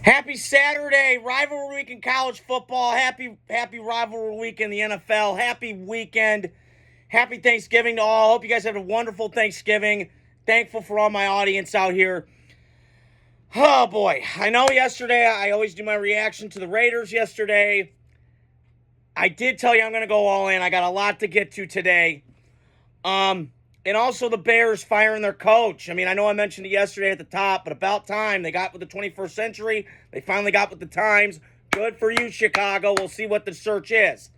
Happy Saturday, rivalry week in college football. Happy rivalry week in the NFL. Happy weekend. Happy Thanksgiving to all. Hope you guys have a wonderful Thanksgiving. Thankful for all my audience out here. Oh boy, I know yesterday I always do my reaction to the Raiders yesterday. I did tell you I'm going to go all in. I got a lot to get to today. And also the Bears firing their coach. I mean, I know I mentioned it yesterday at the top, but about time. They got with the 21st century. They finally got with the times. Good for you, Chicago. We'll see what the search is.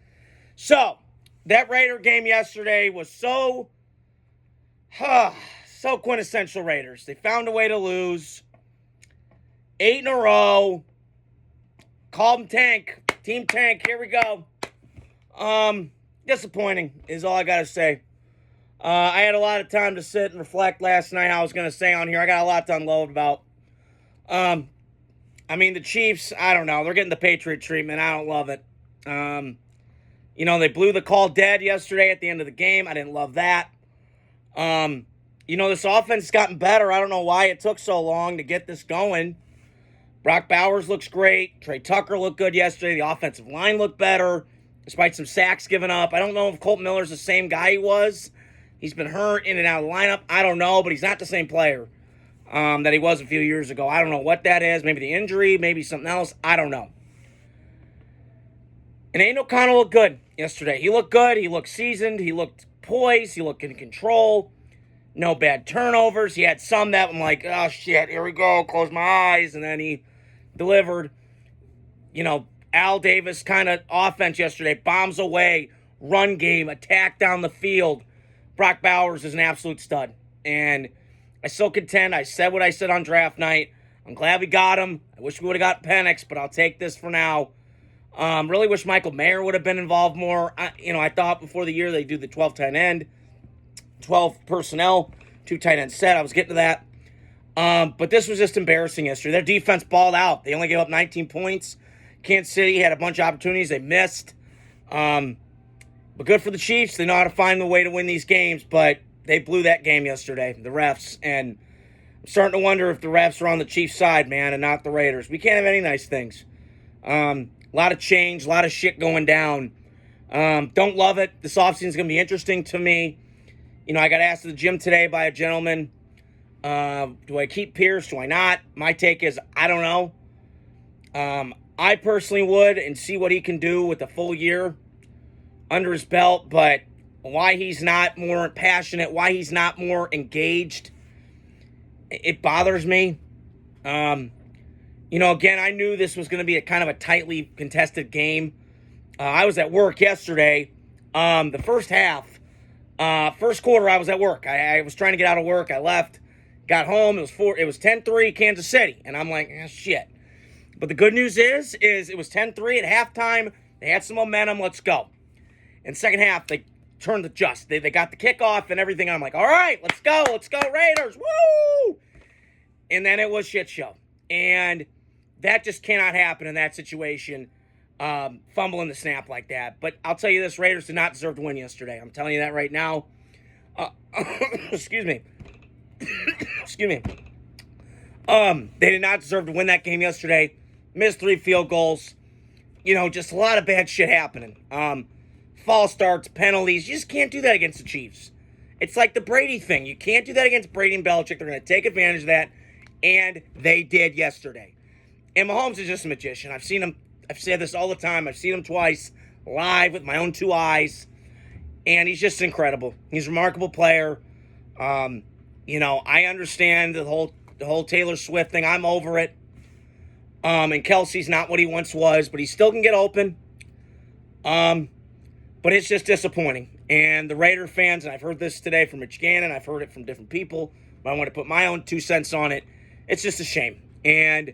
So, that Raider game yesterday was so quintessential Raiders. They found a way to lose. 8 in a row. Called them tank. Team tank. Here we go. Disappointing is all I got to say. I had a lot of time to sit and reflect last night how I was going to say on here. I got a lot to unload about. The Chiefs, I don't know. They're getting the Patriot treatment. I don't love it. They blew the call dead yesterday at the end of the game. I didn't love that. This offense has gotten better. I don't know why it took so long to get this going. Brock Bowers looks great. Trey Tucker looked good yesterday. The offensive line looked better, despite some sacks given up. I don't know if Colt Miller's the same guy he was. He's been hurt in and out of the lineup. I don't know, but he's not the same player that he was a few years ago. I don't know what that is. Maybe the injury, maybe something else. I don't know. And Aiden O'Connell looked good yesterday. He looked good. He looked seasoned. He looked poised. He looked in control. No bad turnovers. He had some that I'm like, oh, shit, here we go. Close my eyes. And then he delivered. Al Davis kind of offense yesterday. Bombs away. Run game. Attack down the field. Brock Bowers is an absolute stud. And I still contend. I said what I said on draft night. I'm glad we got him. I wish we would have got Penix, but I'll take this for now. Really wish Michael Mayer would have been involved more. I thought before the year they'd do the 12 tight end, 12 personnel, 2 tight end set. I was getting to that. But this was just embarrassing yesterday. Their defense balled out. They only gave up 19 points. Kansas City had a bunch of opportunities they missed. But good for the Chiefs. They know how to find a way to win these games, but they blew that game yesterday, the refs. And I'm starting to wonder if the refs are on the Chiefs' side, man, and not the Raiders. We can't have any nice things. A lot of change, a lot of shit going down. Don't love it. This offseason is going to be interesting to me. I got asked at the gym today by a gentleman, do I keep Pierce? Do I not? My take is, I don't know. I personally would and see what he can do with a full year under his belt, but why he's not more passionate, why he's not more engaged, it bothers me. Again, I knew this was going to be a kind of a tightly contested game. I was at work yesterday. The first half, first quarter, I was at work. I was trying to get out of work. I left, got home. It was 10-3 Kansas City, and I'm like, shit. But the good news is it was 10-3 at halftime. They had some momentum. Let's go. In the second half, they turned the just. They got the kickoff and everything. I'm like, all right, let's go Raiders, woo! And then it was shit show. And that just cannot happen in that situation, fumbling the snap like that. But I'll tell you this, Raiders did not deserve to win yesterday. I'm telling you that right now. Excuse me. Excuse me. They did not deserve to win that game yesterday. Missed 3 field goals. Just a lot of bad shit happening. False starts, penalties. You just can't do that against the Chiefs. It's like the Brady thing. You can't do that against Brady and Belichick. They're going to take advantage of that, and they did yesterday. And Mahomes is just a magician. I've seen him. I've said this all the time. I've seen him twice live with my own 2 eyes, and he's just incredible. He's a remarkable player. I understand the whole Taylor Swift thing. I'm over it. And Kelsey's not what he once was, but he still can get open. But it's just disappointing. And the Raider fans, and I've heard this today from Rich Gannon, I've heard it from different people, but I want to put my own 2 cents on it. It's just a shame. And,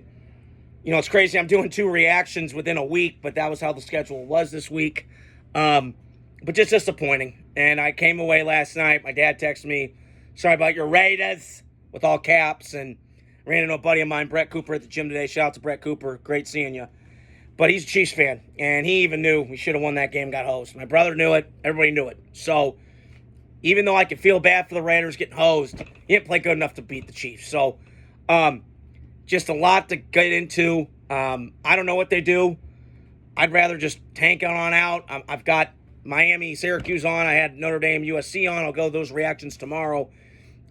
it's crazy. I'm doing 2 reactions within a week, but that was how the schedule was this week. But just disappointing. And I came away last night. My dad texted me, sorry about your Raiders, with all caps, and ran into a buddy of mine, Brett Cooper, at the gym today. Shout out to Brett Cooper. Great seeing you. But he's a Chiefs fan, and he even knew we should have won that game, got hosed. My brother knew it. Everybody knew it. So even though I could feel bad for the Raiders getting hosed, he didn't play good enough to beat the Chiefs. So just a lot to get into. I don't know what they do. I'd rather just tank on out. I've got Miami, Syracuse on. I had Notre Dame, USC on. I'll go those reactions tomorrow.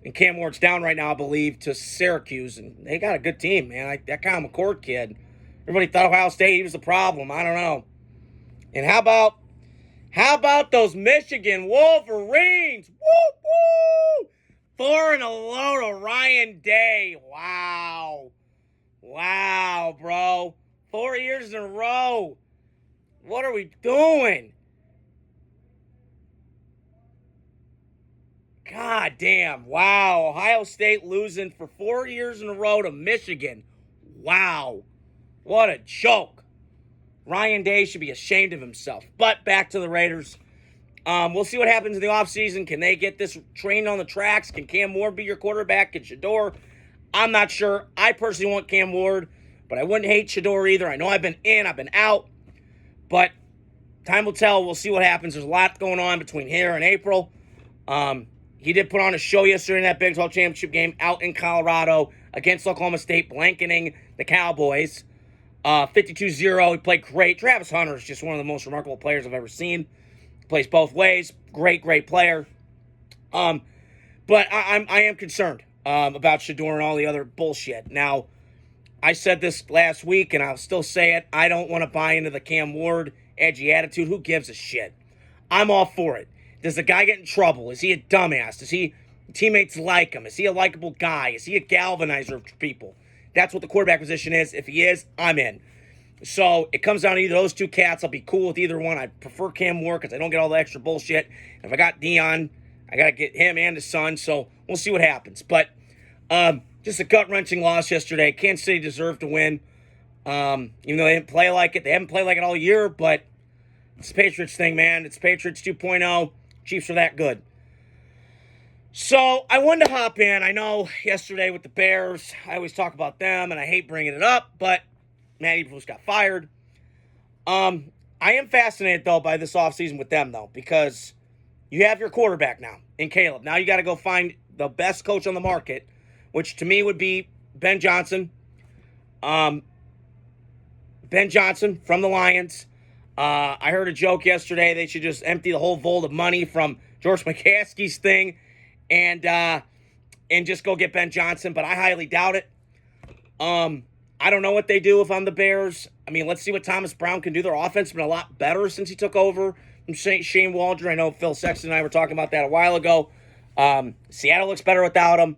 And Cam Ward's down right now, I believe, to Syracuse. And they got a good team, man. That Kyle McCord kid. Everybody thought Ohio State, he was the problem. I don't know. And how about those Michigan Wolverines? Woo, woo! 4-0 to Ryan Day. Wow. Wow, bro. 4 years in a row. What are we doing? God damn. Wow. Ohio State losing for 4 years in a row to Michigan. Wow. What a joke. Ryan Day should be ashamed of himself. But back to the Raiders. We'll see what happens in the offseason. Can they get this train on the tracks? Can Cam Ward be your quarterback? Can Shedeur? I'm not sure. I personally want Cam Ward, but I wouldn't hate Shedeur either. I know I've been in, I've been out, but time will tell. We'll see what happens. There's a lot going on between here and April. He did put on a show yesterday in that Big 12 championship game out in Colorado against Oklahoma State, blanketing the Cowboys. 52-0. He played great. Travis Hunter is just one of the most remarkable players I've ever seen. Plays both ways. Great player. But I am concerned about Shedeur and all the other bullshit. Now, I said this last week, and I'll still say it. I don't want to buy into the Cam Ward edgy attitude. Who gives a shit? I'm all for it. Does the guy get in trouble? Is he a dumbass? Does teammates like him? Is he a likable guy? Is he a galvanizer of people? That's what the quarterback position is. If he is, I'm in. So it comes down to either those two cats. I'll be cool with either one. I prefer Cam Ward because I don't get all the extra bullshit. If I got Deion, I got to get him and his son. So we'll see what happens. But just a gut-wrenching loss yesterday. Kansas City deserved to win. Even though they didn't play like it. They haven't played like it all year. But it's the Patriots thing, man. It's Patriots 2.0. Chiefs are that good. So I wanted to hop in. I know yesterday with the Bears, I always talk about them, and I hate bringing it up, but Matt Eberflus got fired. I am fascinated, though, by this offseason with them, though, because you have your quarterback now in Caleb. Now you got to go find the best coach on the market, which to me would be Ben Johnson. Ben Johnson from the Lions. I heard a joke yesterday. They should just empty the whole vault of money from George McCaskey's thing and just go get Ben Johnson, but I highly doubt it. I don't know what they do if I'm the Bears. I mean, let's see what Thomas Brown can do. Their offense has been a lot better since he took over from Shane Waldron. I know Phil Sexton and I were talking about that a while ago. Seattle looks better without him.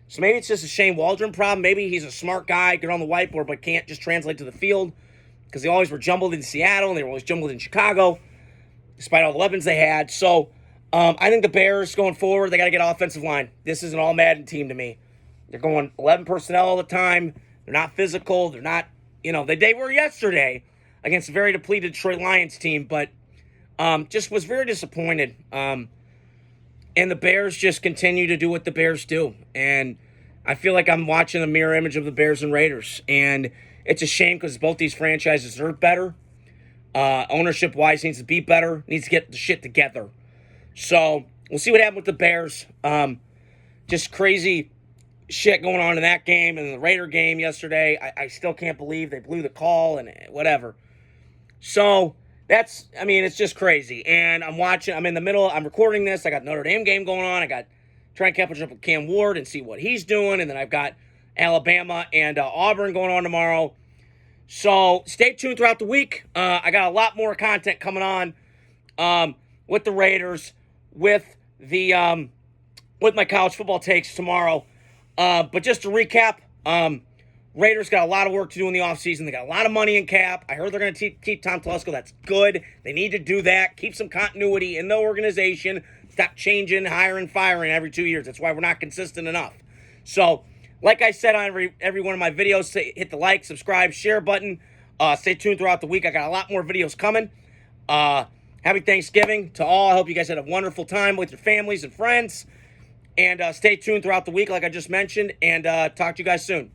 So maybe it's just a Shane Waldron problem. Maybe he's a smart guy, good on the whiteboard, but can't just translate to the field because they always were jumbled in Seattle and they were always jumbled in Chicago, despite all the weapons they had. So I think the Bears going forward, they got to get offensive line. This is an all-Madden team to me. They're going 11 personnel all the time. They're not physical. They're not, they were yesterday against a very depleted Detroit Lions team, but just was very disappointed. And the Bears just continue to do what the Bears do. And I feel like I'm watching a mirror image of the Bears and Raiders. And it's a shame because both these franchises deserve better. Ownership-wise needs to be better. Needs to get the shit together. So we'll see what happens with the Bears. Just crazy shit going on in that game and the Raider game yesterday. I still can't believe they blew the call and whatever. So it's just crazy. And I'm in the middle. I'm recording this. I got Notre Dame game going on. I got trying to catch up with Cam Ward and see what he's doing. And then I've got Alabama and Auburn going on tomorrow. So stay tuned throughout the week. I got a lot more content coming on with the Raiders, with my college football takes tomorrow. But just to recap, Raiders got a lot of work to do in the offseason. They got a lot of money in cap. I heard they're going to keep Tom Telesco. That's good. They need to do that. Keep some continuity in the organization. Stop changing, hiring, firing every 2 years. That's why we're not consistent enough. So, like I said on every one of my videos, hit the like, subscribe, share button. Stay tuned throughout the week. I got a lot more videos coming. Happy Thanksgiving to all. I hope you guys had a wonderful time with your families and friends. And stay tuned throughout the week, like I just mentioned. And talk to you guys soon.